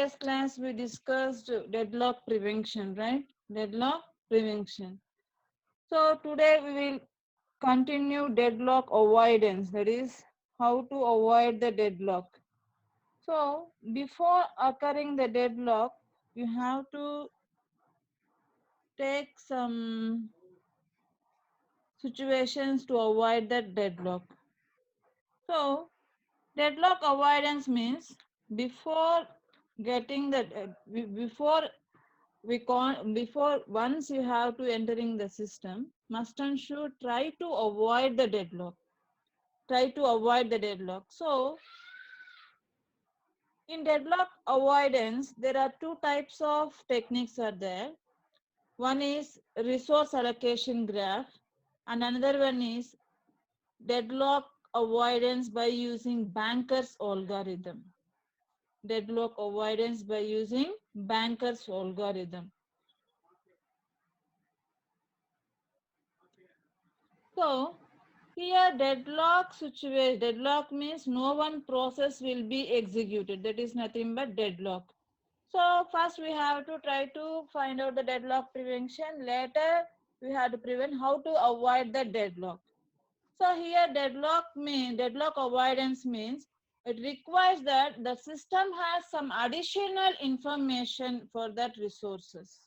previous class we discussed deadlock prevention, right? Deadlock prevention. So today we will continue deadlock avoidance, that is how to avoid the deadlock. So before occurring the deadlock, you have to take some situations to avoid that deadlock. So deadlock avoidance means before getting the before we con before once you have to entering the system, must and should try to avoid the deadlock. Try to avoid the deadlock. So in deadlock avoidance, there are two types of techniques are there. One is resource allocation graph, and another one is deadlock avoidance by using Banker's algorithm. Deadlock avoidance by using Banker's algorithm. So here deadlock situation, deadlock means no one process will be executed. That is nothing but deadlock. So first we have to try to find out the deadlock prevention. Later we have to prevent how to avoid the deadlock. So here deadlock avoidance means it requires that the system has some additional information for that resources.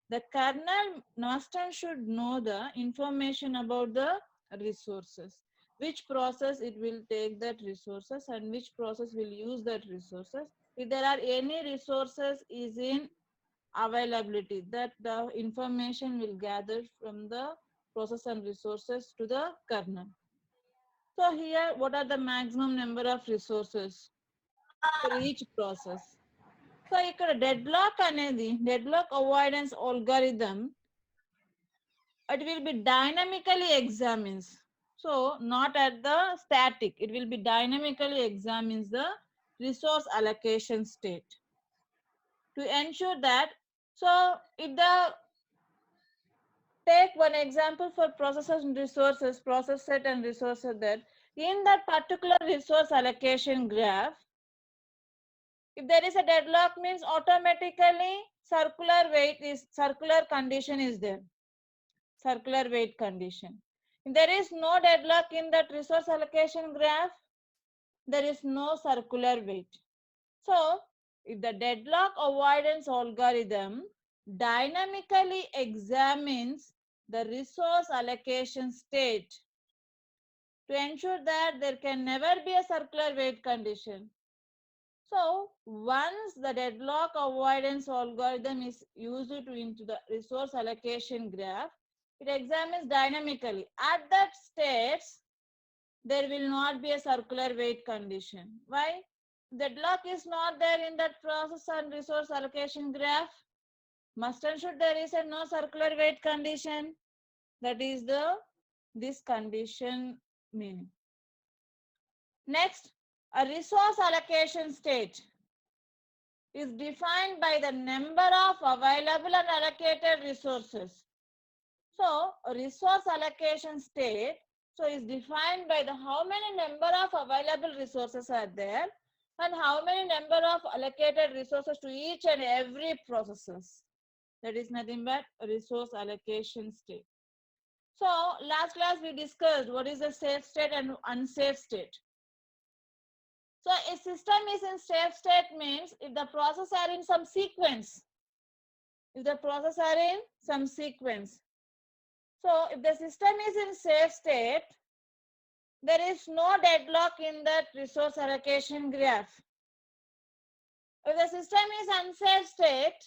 The kernel must and should know the information about the resources, which process it will take that resources and which process will use that resources. If there are any resources is in availability, that the information will gather from the process and resources to the kernel. So here, what are the maximum number of resources for each process? So ఇక్కడ deadlock అనేది deadlock avoidance algorithm, it will be dynamically examines. So not at the static, it will be dynamically examines the resource allocation state to ensure that. So if the take one example for processes and resources, process set and resources, that in that particular resource allocation graph, if there is a deadlock means automatically circular condition is there. Circular weight condition. If there is no deadlock in that resource allocation graph, there is no circular weight. So if the deadlock avoidance algorithm dynamically examines the resource allocation state to ensure that there can never be a circular weight condition. So once the deadlock avoidance algorithm is used into the resource allocation graph, it examines dynamically. At that stage, there will not be a circular weight condition. Why? Deadlock is not there in that process and resource allocation graph. Must and should there is a no circular weight condition. That is this condition meaning. Next, a resource allocation state is defined by the number of available and allocated resources. So resource allocation state is defined by the how many number of available resources are there and how many number of allocated resources to each and every processes. That is nothing but resource allocation state. So last class we discussed what is the safe state and unsafe state. So a system is in safe state means if the process are in some sequence. If the process are in some sequence. So if the system is in safe state, there is no deadlock in that resource allocation graph. If the system is unsafe state,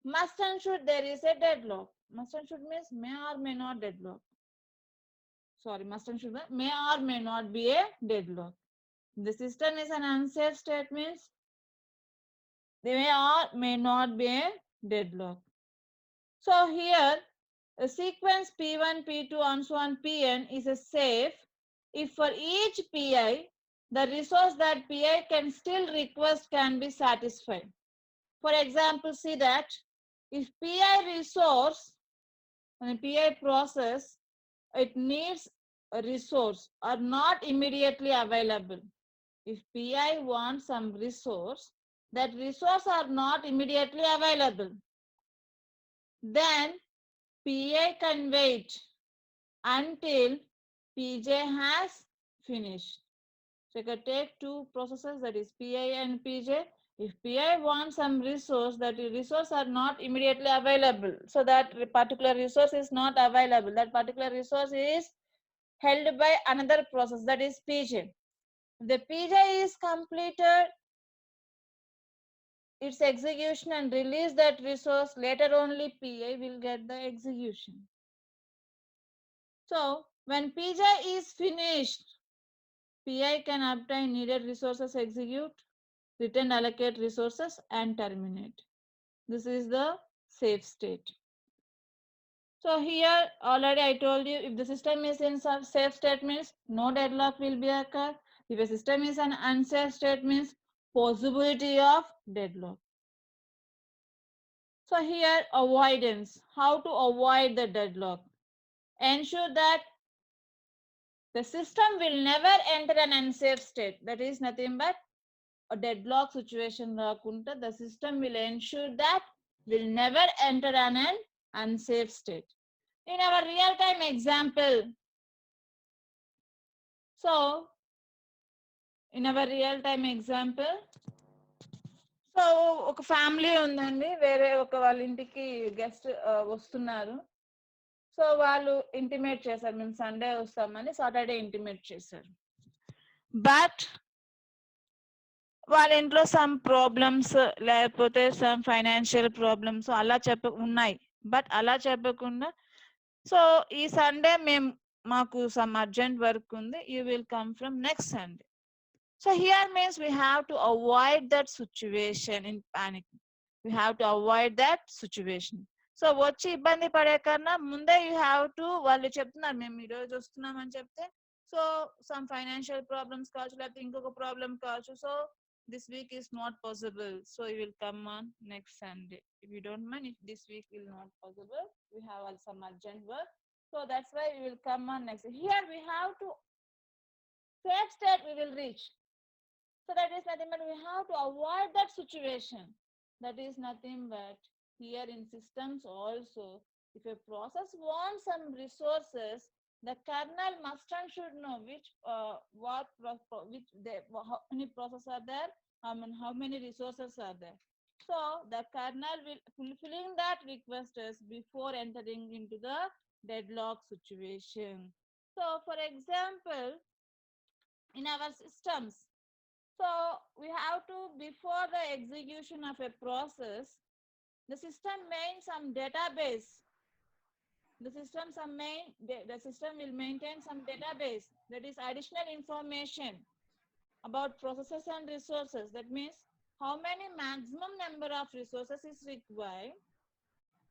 must and should there is a deadlock. Must and should means may or may not deadlock. Sorry, must and should may or may not be a deadlock. The system is an unsafe state means they may or may not be a deadlock. So here a sequence P1, P2 and so on Pn is a safe if for each Pi the resource that Pi can still request can be satisfied. For example, see that if Pi resource and Pi process it needs a resource are not immediately available. If Pi wants some resource that resources are not immediately available, then PA can wait until PJ has finished. So you can take two processes, that is PI and PJ. If PI wants some resource, that resource are not immediately available, so that particular resource is not available, that particular resource is held by another process, that is PJ. If the PJ is completed its execution and release that resource, later only PA will get the execution. So when PJ is finished, PI can obtain needed resources, execute, return, allocate resources, and terminate. This is the safe state. So here already I told you, if the system is in some safe state means no deadlock will be occur. If a system is an unsafe state means possibility of deadlock. So here avoidance, how to avoid the deadlock. Ensure that the system will never enter an unsafe state. That is nothing but a deadlock situation rakunta. The system will ensure that will never enter an unsafe state. In our real-time example, so in our real-time example, so ఒక family ఉందండి, వేరే ఒక వాళ్ళ ఇంటికి guest వస్తున్నారు. So వాళ్ళు intimate చేశారు, మేము సండే వస్తామని సాటర్డే ఇంటిమేట్ చేశారు. బట్ వాళ్ళ ఇంట్లో సమ్ ప్రాబ్లమ్స్ లేకపోతే సమ్ ఫైనాన్షియల్ ప్రాబ్లమ్స్ అలా ఉన్నాయి. బట్ అలా చెప్పకుండా, సో ఈ సండే మాకు సమ్ అర్జెంట్ వర్క్ ఉంది, you will come from next Sunday. So here means we have to avoid that situation in panic. We have to avoid that situation. So వచ్చి ఇబ్బంది పడే కన్నా ముందే యూ హ్యావ్ టు, వాళ్ళు చెప్తున్నారు మేము ఈరోజు వస్తున్నామని చెప్తే, సో సమ్ ఫైనాన్షియల్ ప్రాబ్లమ్స్ కావచ్చు, లేకపోతే ఇంకొక ప్రాబ్లం కావచ్చు, so this week is not possible, so you will come on next Sunday. If you don't mind, if this week will not possible, we have some urgent work, so that's why we will come on next. Here we have to safe state we will reach. So that is nothing but we have to avoid that situation. That is nothing but here in systems also, if a process wants some resources, the kernel must and should know which how many processes are there, how many resources are there. So the kernel will fulfilling that request before entering into the deadlock situation. So for example, in our systems, so we have to, before the execution of a process, the system maintains some database. The system will maintain some database, that is additional information about processes and resources. That means how many maximum number of resources is required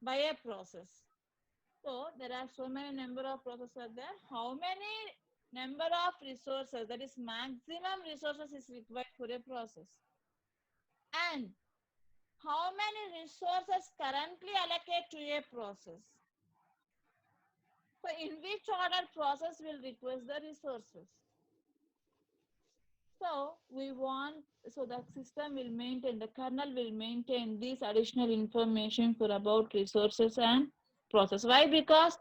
by a process. So there are so many number of processes are there. How many number of resources, that is maximum resources is required for a process, and how many resources currently allocate to a process. So in which order process will request the resources. So we want, so the system will maintain, the kernel will maintain this additional information for about resources and process. Why? Because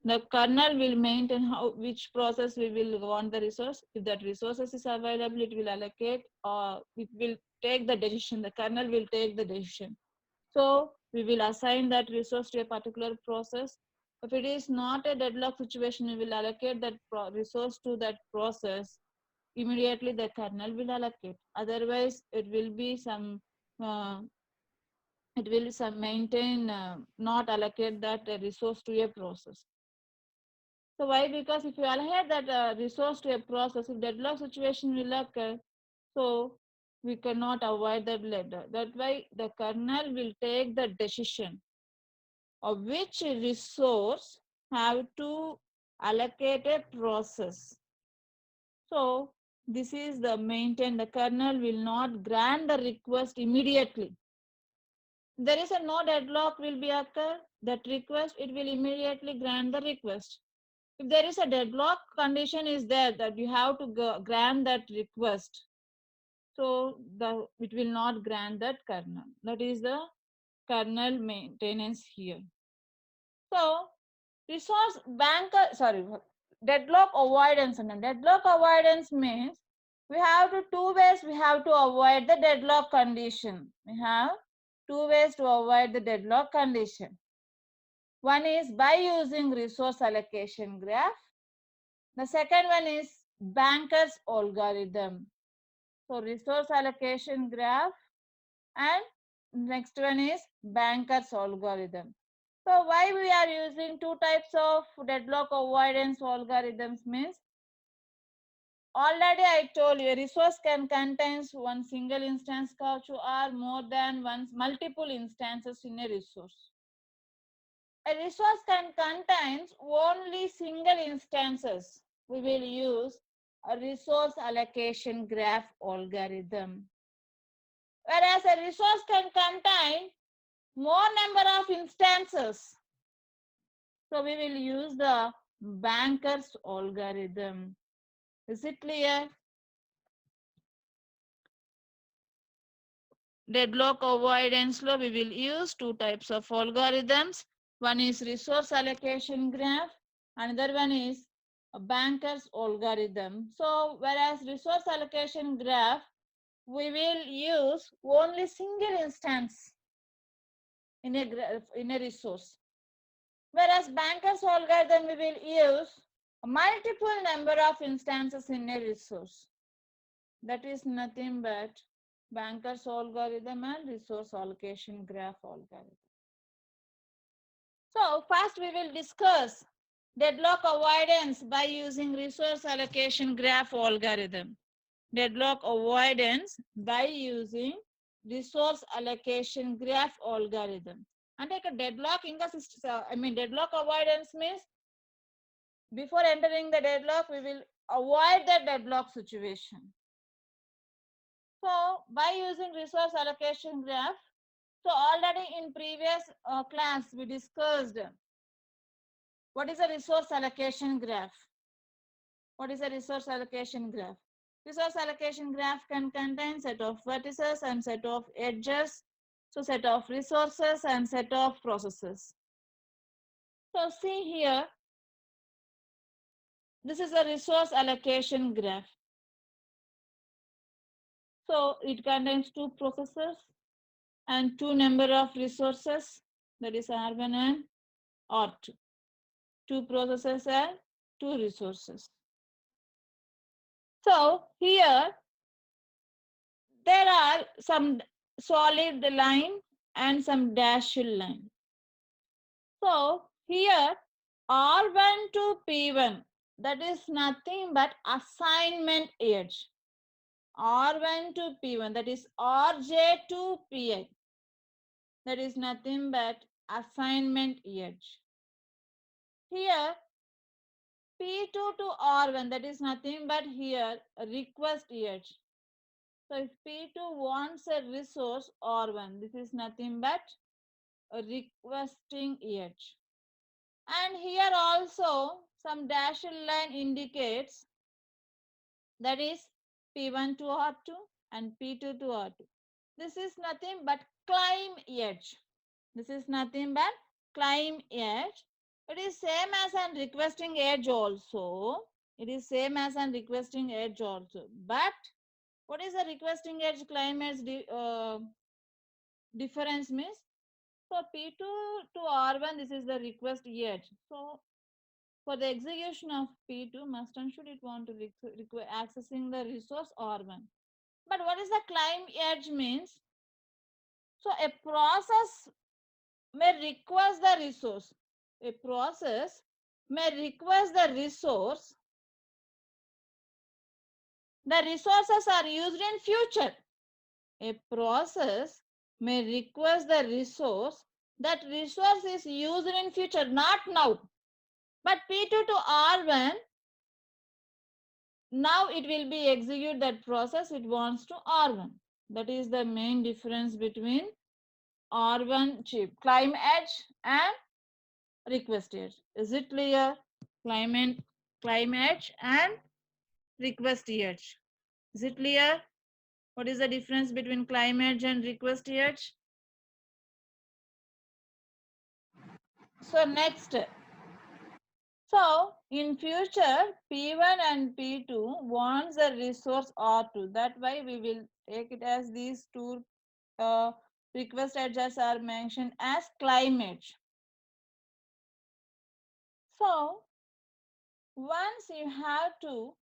the kernel will maintain which process we will want the resource. If that resources is available, it will allocate, or it will take the decision. The kernel will take the decision. So we will assign that resource to a particular process. If it is not a deadlock situation, we will allocate that resource to that process. Immediately the kernel will allocate. Otherwise, it will be some maintain not allocate that resource to a process. So why? Because if you allocate that resource to a process, if deadlock situation will occur, so we cannot avoid that later. That's why the kernel will take the decision of which resource have to allocate a process. So this is the maintain. The kernel will not grant the request immediately. There is a no deadlock will be occur, that request, it will immediately grant the request. If there is a deadlock condition is there, that you have to grant that request, So it will not grant that kernel. That is the kernel maintenance here. So resource banker, sorry, deadlock avoidance. And deadlock avoidance means we have to two ways we have to avoid the deadlock condition. We have two ways to avoid the deadlock condition. One is by using resource allocation graph. The second one is banker's algorithm. So resource allocation graph, and next one is banker's algorithm. So why we are using two types of deadlock avoidance algorithms means, already I told you a resource can contain one single instance couch or more than one multiple instances in a resource. A resource can contain only single instances. We will use a resource allocation graph algorithm. Whereas a resource can contain more number of instances. So we will use the banker's algorithm. Is it clear? Deadlock avoidance law, we will use two types of algorithms. One is resource allocation graph, another one is a banker's algorithm. So whereas resource allocation graph, we will use only single instance in a resource. Whereas banker's algorithm, we will use a multiple number of instances in a resource. That is nothing but banker's algorithm and resource allocation graph algorithm. So first we will discuss deadlock avoidance by using resource allocation graph algorithm. Deadlock avoidance by using resource allocation graph algorithm. And like a deadlock deadlock avoidance means before entering the deadlock, we will avoid the deadlock situation. So by using resource allocation graph, so already in previous class we discussed what is a resource allocation graph. What is a resource allocation graph? Resource allocation graph can contain set of vertices and set of edges. So set of resources and set of processes. So see here, this is a resource allocation graph. So it contains two processes and two number of resources, that is R1 and R2. Two processes and two resources. So here there are some solid line and some dashed line. So here R1 to P1, that is nothing but assignment edge. R1 to P1, that is RJ to PI, that is nothing but assignment edge. Here P2 to R1, that is nothing but here a request edge. So if P2 wants a resource R1, this is nothing but a requesting edge. And here also some dashed line indicates that is P1 to R2 and P2 to R2. This is nothing but climb edge. This is nothing but climb edge. It is same as an requesting edge also. It is same as an requesting edge also. But what is the requesting edge climb edge difference means? So P2 to R1, this is the request edge. So for the execution of P2, must and should it want to accessing the resource R1. But what is the climb edge means? So a process may request the resource. A process may request the resource. The resources are used in future. A process may request the resource. That resource is used in future, not now. But P2 to R1, now it will be execute that process, it wants to R1. That is the main difference between R1 chip, climb edge and request edge. Is it clear? Climb edge and request edge. Is it clear? What is the difference between claim edge and request edge? So next, so in future, P1 and P2 wants the resource R2. That why we will take it as these two request edges are mentioned as claim edge. So once you have to,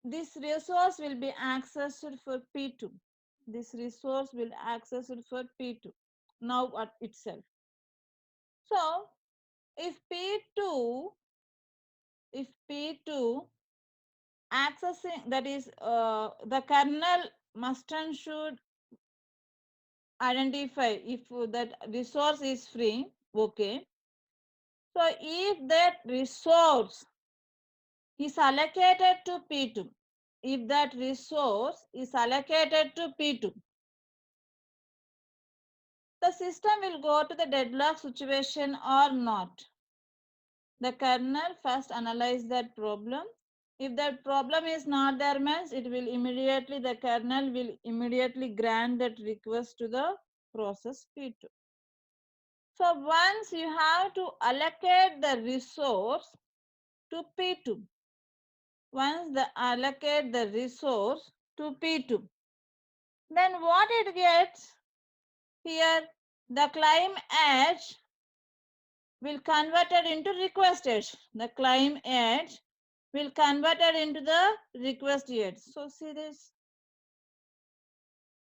this resource will be accessed for P2. This resource will accessed for P2 now at itself. So if P2 accessing, that is the kernel must and should identify if that resource is free. Okay, so if that resource is allocated to P2, if that resource is allocated to P2, the system will go to the deadlock situation or not. The kernel first analyze that problem. If that problem is not there, means it will immediately, the kernel will immediately grant that request to the process P2. So once you have to allocate the resource to P2, once the allocate the resource to P2, then what it gets here, the claim edge will convert it into request edge. The claim edge will convert it into the request edge. So see this.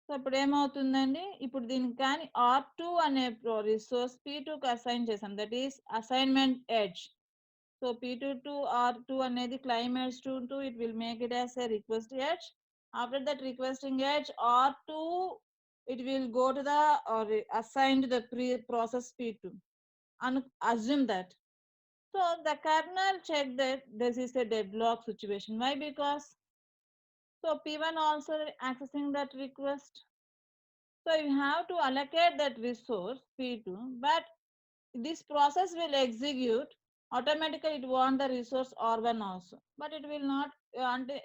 So ఇప్పుడు ఏమవుతుందండి, ఇప్పుడు దీనికి కానీ R2 అనే resource P2కి assign చేసాం, that is assignment edge. So P2 to R2 అనేది claim edge to it will make it as a request edge. After that requesting edge, R2 it will go to the or assign to the process P2 and assume that. So the kernel check that this is a deadlock situation. Why? Because so P1 also accessing that request. So you have to allocate that resource P2, but this process will execute automatically. It want the resource R1 also, but it will not.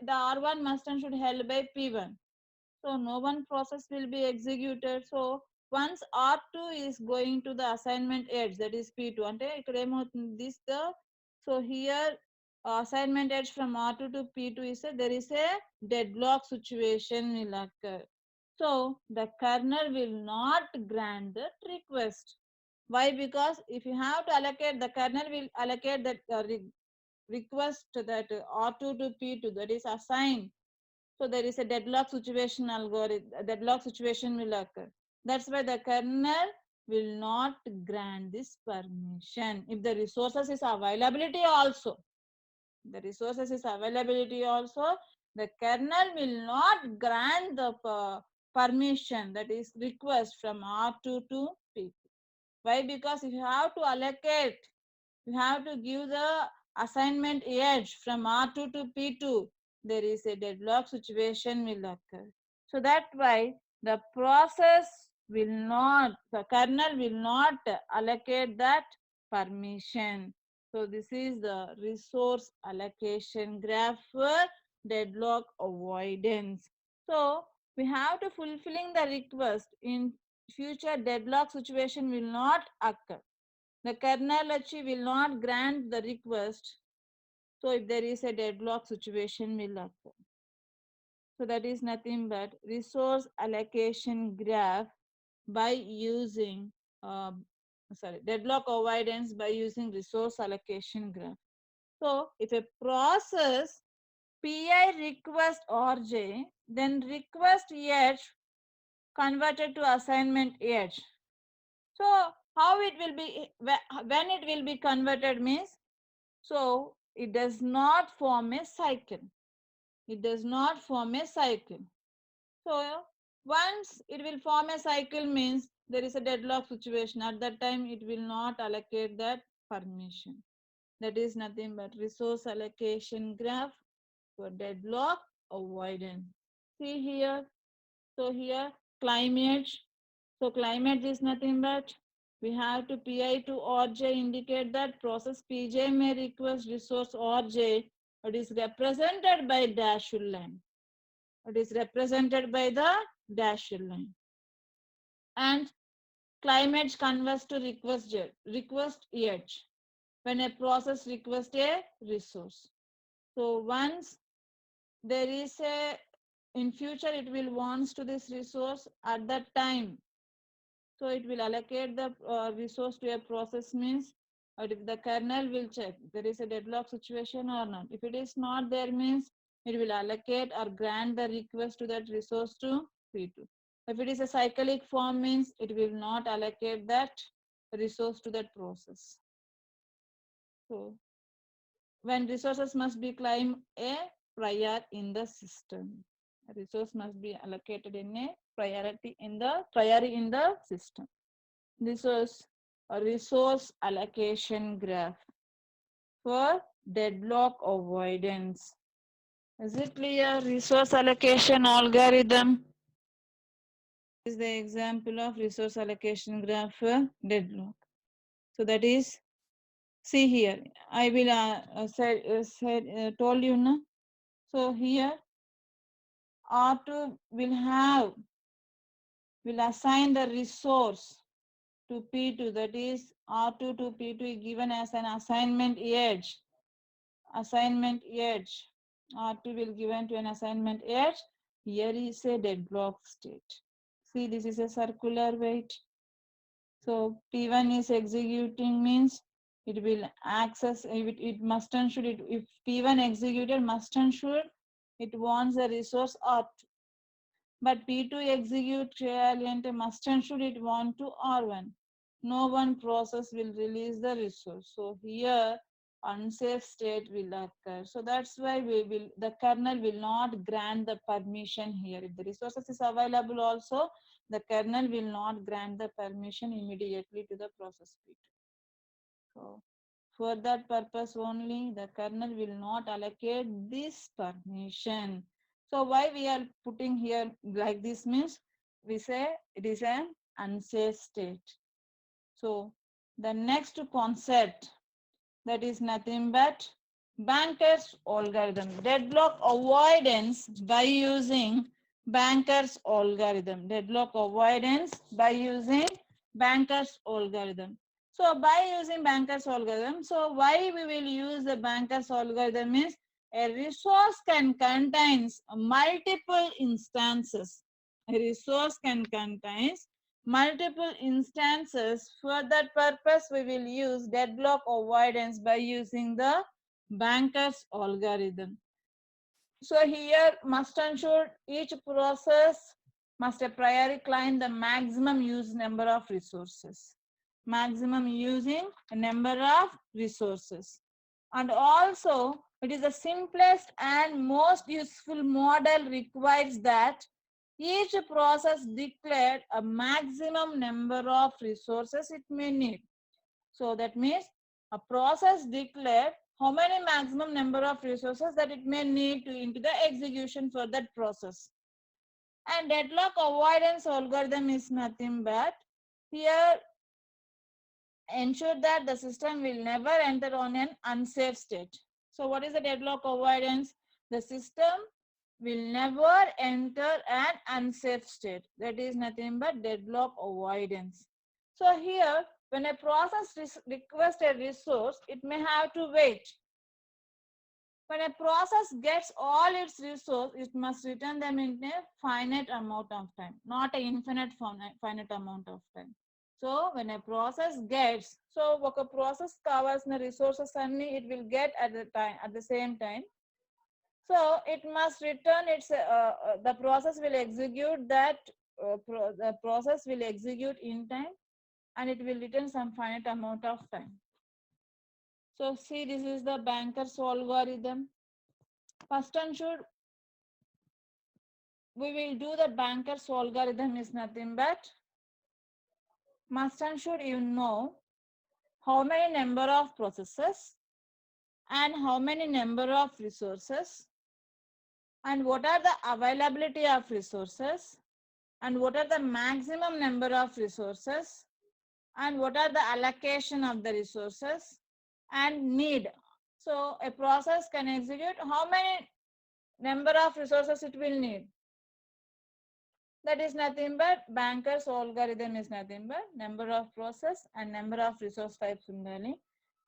The R1 must and should held by P1. So no one process will be executed. So once R2 is going to the assignment edge, that is P2, ante ikkada em avutundi this the, so here assignment edge from R2 to P2 is there is a deadlock situation will occur. So the kernel will not grant that request. Why? Because if you have to allocate, the kernel will allocate that request that R2 to P2, that is assigned. So there is a deadlock situation algorithm, deadlock situation will occur. That's why the kernel will not grant this permission. If the resources is availability also, the resources is availability also, the kernel will not grant the permission, that is request from R2 to P2. Why? Because if you have to allocate, you have to give the assignment edge from R2 to P2, there is a deadlock situation will occur. So that's why the process will not, the kernel will not allocate that permission. So this is the resource allocation graph for deadlock avoidance. So we have to fulfilling the request in future, deadlock situation will not occur. The kernel actually will not grant the request. So if there is a deadlock situation will occur. So that is nothing but resource allocation graph by using deadlock avoidance by using resource allocation graph. So if a process PI request RJ, then request edge converted to assignment edge. So how it will be, when it will be converted means, so it does not form a cycle. It does not form a cycle. So once it will form a cycle means there is a deadlock situation. At that time it will not allocate that permission. That is nothing but resource allocation graph for deadlock avoidance. See here. So here climate. So climate is nothing but we have to PI to RJ indicate that process PJ may request resource RJ. It is represented by dashed line. It is represented by the dashed line. And climate converts to request edge when a process requests a resource. So once there is a, in future it will wants to this resource at that time, so it will allocate the resource to a process means, or if the kernel will check there is a deadlock situation or not. If it is not there means it will allocate or grant the request to that resource to P2. If it is a cyclic form means it will not allocate that resource to that process. So when resources must be claimed a prior in the system. A resource must be allocated in a priority in the system. This was a resource allocation graph for deadlock avoidance. Is it clear? Resource allocation algorithm is the example of resource allocation graph for deadlock. So that is, see here, I will told you now. So here R2 will assign the resource to P2, that is R2 to P2 given as an assignment edge. Assignment edge. R2 will given to an assignment edge. Here is a deadlock state. See, this is a circular weight. So P1 is executing means it will access, it must and should, if P1 executed, must and should, it wants the resource R2. But P2 execute and must and should it want to R1. No one process will release the resource. So here unsafe state will occur. So that's why the kernel will not grant the permission here. If the resources is available also, the kernel will not grant the permission immediately to the process P2. So for that purpose only, the kernel will not allocate this permission. So why we are putting here like this means, we say it is an unsafe state. So the next concept, that is nothing but Banker's algorithm. Deadlock avoidance by using Banker's algorithm. Deadlock avoidance by using Banker's algorithm. So by using Banker's algorithm, so why we will use the Banker's algorithm is a resource can contain multiple instances. A resource can contain multiple instances. For that purpose, we will use deadlock avoidance by using the Banker's algorithm. So here must ensure each process must a priori claim the maximum use number of resources. Maximum using a number of resources. And also it is the simplest and most useful model requires that each process declared a maximum number of resources it may need. So that means a process declared how many maximum number of resources that it may need to into the execution for that process. And deadlock avoidance algorithm is nothing but here ensure that the system will never enter on an unsafe state. So what is the deadlock avoidance? The system will never enter an unsafe state. That is nothing but deadlock avoidance. So here, when a process requests a resource, it may have to wait. When a process gets all its resources, it must return them in a finite amount of time, not an infinite finite amount of time. So when a process gets, so ఒక process కావాల్సిన resources అన్ని it will get at the same time. So it must return its, the process will execute that, the process will execute in time and it will return some finite amount of time. So see, this is the Banker's algorithm. First and should, we will do the Banker's algorithm is nothing but must and should you know how many number of processes and how many number of resources and what are the availability of resources and what are the maximum number of resources and what are the allocation of the resources and need. So a process can execute how many number of resources it will need. That is nothing but Banker's algorithm is nothing but number of process and number of resource types ungali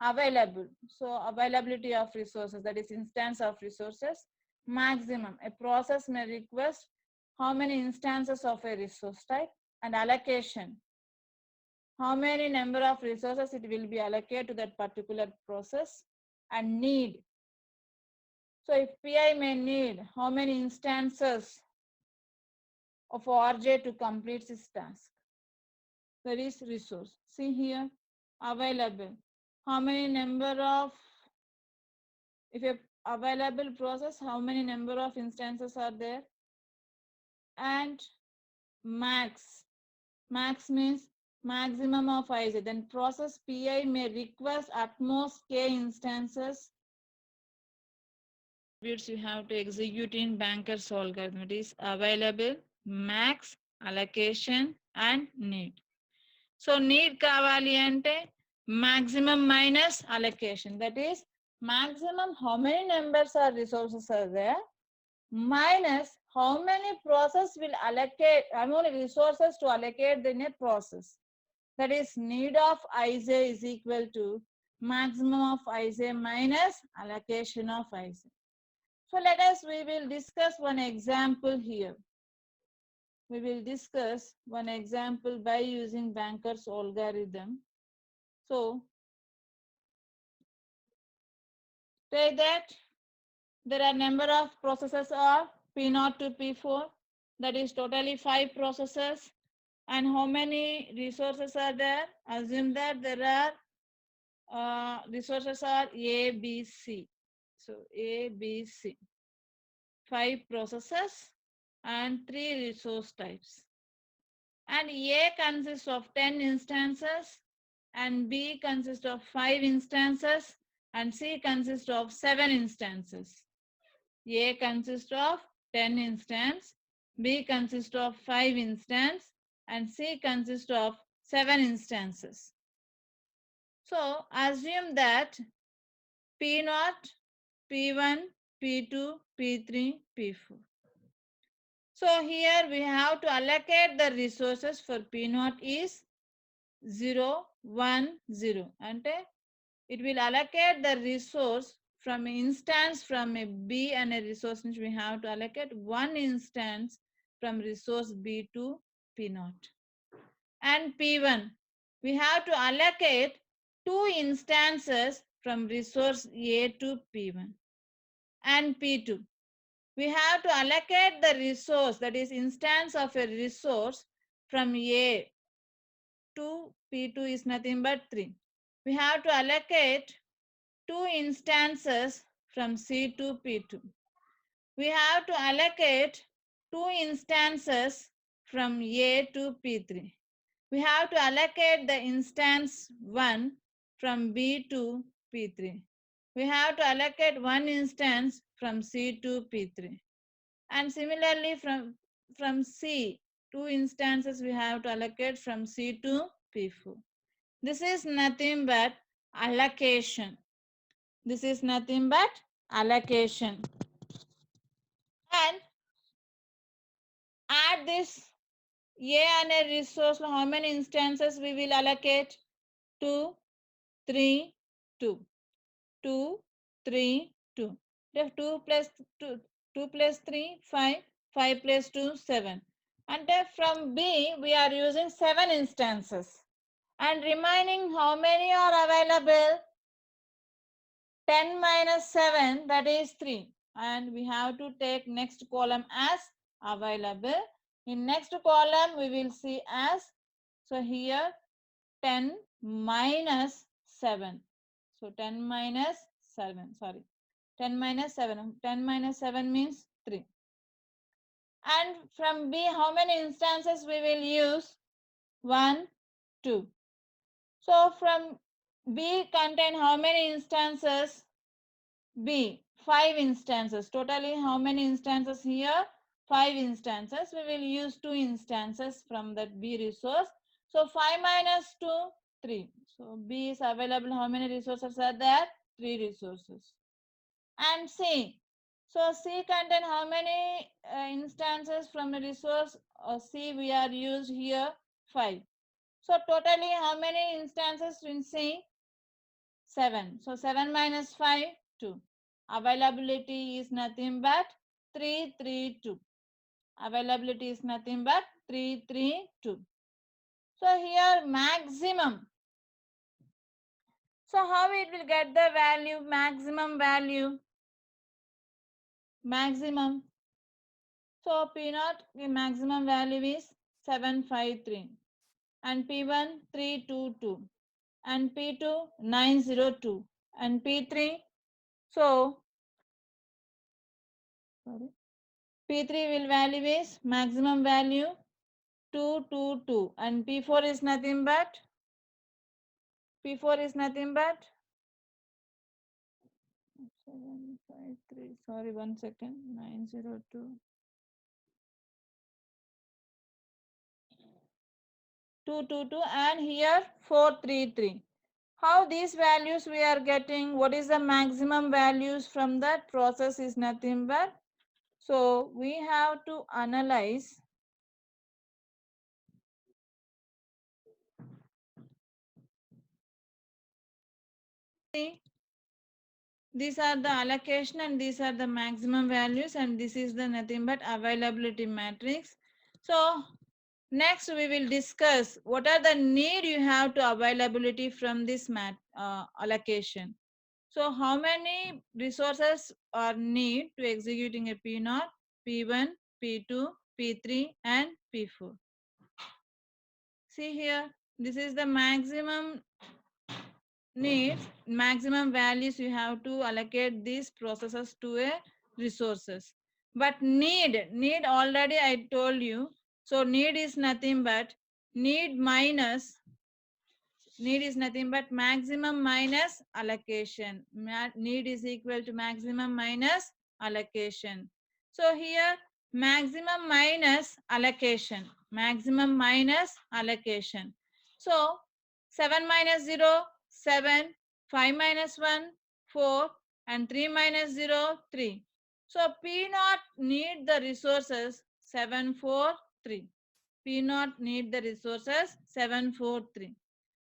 available. So availability of resources, that is instance of resources, maximum. A process may request how many instances of a resource type, and allocation, how many number of resources it will be allocated to that particular process, and need. So if PI may need how many instances of RJ to complete this task. That is resource. See here, available. How many number of, if a available process, how many number of instances are there? And max. Max means maximum of IJ. Then process PI may request at most K instances. You have to execute in Banker's algorithm. It is available, max, allocation, and need. So need kavali ante maximum minus allocation. That is maximum how many numbers or resources are there minus how many process will allocate, how many resources to allocate in a process. That is need of Ij is equal to maximum of Ij minus allocation of Ij. So we will discuss one example here. We will discuss one example by using Banker's algorithm. So take that there are number of processes are P0 to P4. That is totally 5 processes. And how many resources are there? Assume that there are resources are A, B, C. So A, B, C. 5 processes and 3 resource types. And A consists of 10 instances, and B consists of 5 instances, and C consists of 7 instances. A consists of 10 instances, B consists of 5 instances, and C consists of 7 instances. So assume that P0, P1, P2, P3, P4. So here we have to allocate the resources for P0 is 0, 1, 0. And it will allocate the resource from an instance from a B and a resource which we have to allocate one instance from resource B to P0. And P1, we have to allocate 2 instances from resource A to P1. And P2, we have to allocate the resource, that is instance of a resource from A to P2 is nothing but 3. We have to allocate 2 instances from C to P2. We have to allocate 2 instances from A to P3. We have to allocate the instance 1 from B to P3. We have to allocate 1 instance from C to P3. And similarly from C, 2 instances we have to allocate from C to P4. This is nothing but allocation. This is nothing but allocation. And add this A and a resource, how many instances we will allocate? 2, 3, 2. 2, 3, 2. If 2 plus 2, 2 plus 3, 5. 5 plus 2, 7. And from B, we are using 7 instances. And remaining, how many are available? 10 minus 7, that is 3. And we have to take next column as available. In next column, we will see as, so here 10 minus 7. So 10 minus 7, sorry. 10 minus 7. 10 minus 7 means 3. And from B, how many instances we will use? 1, 2. So from B contain how many instances? B, 5 instances. Totally how many instances here? 5 instances. We will use 2 instances from that B resource. So 5 minus 2, 3. So B is available. How many resources are there? 3 resources. And C, So C contain how many instances from the resource C we are used here? 5. So totally how many instances in C? 7. So 7 minus 5, 2. Availability is nothing but 332. Availability is nothing but 332. So here maximum. So how it will get the value, maximum value? Maximum. So P naught, the maximum value is 753. And P1, 322. And P2, 902. And P3, so sorry, P3 will value is maximum value 222. And P4 is nothing but P4 is nothing but 753. Sorry, 1 second. 902. 222 and here 433. How these values we are getting? What is the maximum values from that process is nothing but. So we have to analyze. See, these are the allocation and these are the maximum values and this is the nothing but availability matrix. So next we will discuss what are the need you have to availability from this allocation. So how many resources are need to executing a P0, P1, P2, P3 and P4. See here, this is the maximum needs, maximum values you have to allocate these processes to a resources. But need already I told you. So need is nothing but need is nothing but maximum minus allocation. Need is equal to maximum minus allocation. So here maximum minus allocation. Maximum minus allocation. So 7 minus 0, 7, 5 minus 1, 4 and 3 minus 0, 3. So P naught need the resources 7, 4, 3. P naught need the resources 7, 4, 3.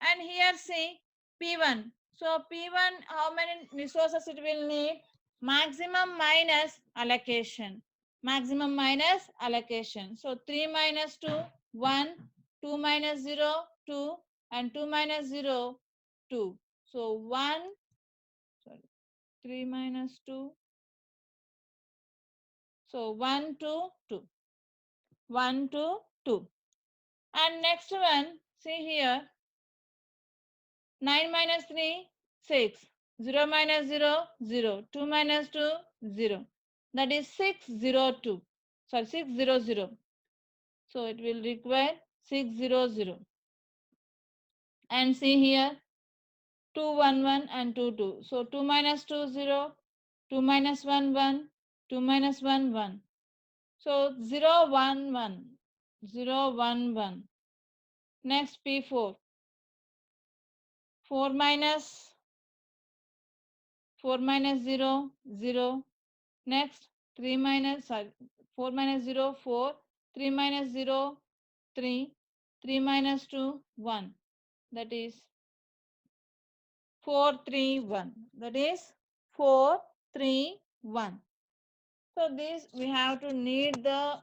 And here see P1. So P1, how many resources it will need? Maximum minus allocation. Maximum minus allocation. So 3 minus 2, 1, 2 minus 0, 2, and 2 minus 0, 2. So 1, sorry, 3 minus 2. So 1, 2, 2. 1, 2, 2. And next one, see here, 9 minus 3, 6. 0 minus 0, 0. 2 minus 2, 0. That is 602. Sorry, 600. So it will require 600. And see here, 211 and 22. So 2 minus 2, 0. 2 minus 1, 1. 2 minus 1, 1. So 0, 1, 1. 0, 1, 1. Next P4. 4 minus 0, 0. Next 3 minus, sorry, 4 minus 0, 4. 3 minus 0, 3. 3 minus 2, 1. That is 431. That is 431. So this we have to need the